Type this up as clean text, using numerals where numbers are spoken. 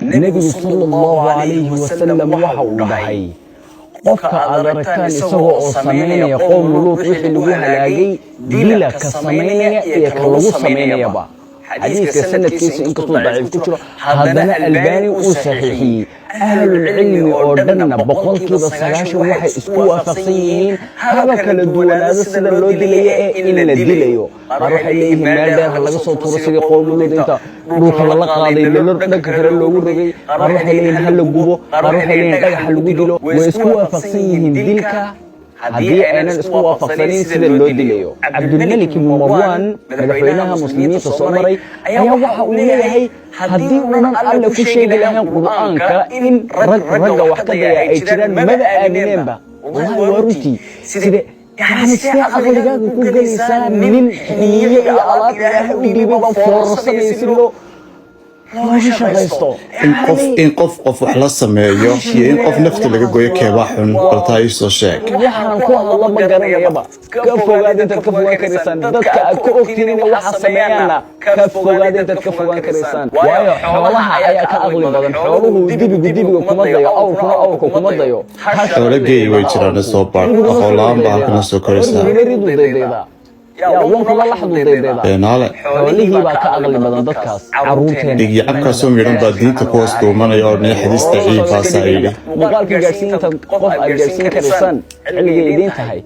النبي صلى الله عليه وسلم وحوضحي qofka aad aragtaan isagoo oo sameynaya qoom luud wixii lagu halaagay dila ka sameynaya iyo ka lagu sameynayaba xadiiska sanadkiisa inkastoo daciif ku jiro haddana albani uu saxiixiyey ahlul cilmi oo dhanna boqolkiiba 90 waxay isku waafaqsan yihiin haba kala duwanaado sida loo dilayo ee in la dilayo qaar waxay leeyihiin meel dheer laga soo tuuro sidii qoom luud inta dhulka la qaaday loo dhanka kale loogu rogay qaar waxay leeyihiin hal la gubo qaar waxay leeyihiin dhagax lagu dilo way isku waafaqsan yihiin dilka haddii aanan isku waafaqsanin sida loo dilayo cabdulmalik ibn marwan madaxweynaha muslimiinta soo maray ayaa waxa uu leeyahay haddii uunan alle ku sheegi lahayn qur'aanka in ragga wax ka daya ay jiraan maba aamineenba wallahi waa runtii sida يعني سي عقليات كل إنسان من حنية على الله ويجيبه بفرصة يسيله واش شغيستو إن قف وحلا سمايو إن قف نفط اللي جوي كواحن برتايش وشاك waxaan ku hadla ma garanayaba ka fogaad inta ka fogaan karisaan dadka aad ku ogtiin waxa sameeyana ka fogaad inta ka fogaan karisaan waayo xoolaha ayaa ka aqli badan xooluhu dibiga kuma dayo awrka kuma dayo xoolo geey way jiraan soo baar aqolaan baa kana soo koraysaa يا وانك الله لحظة ديدا ناله حوليه بقى كأغلى بدن دكاس عروتين دقي عبك سوم يرون بعدين تكوستو من يورني حديث تعيب فاسعيلي مقال في جالسين قف جالسين كرسان اللي جايين تهاي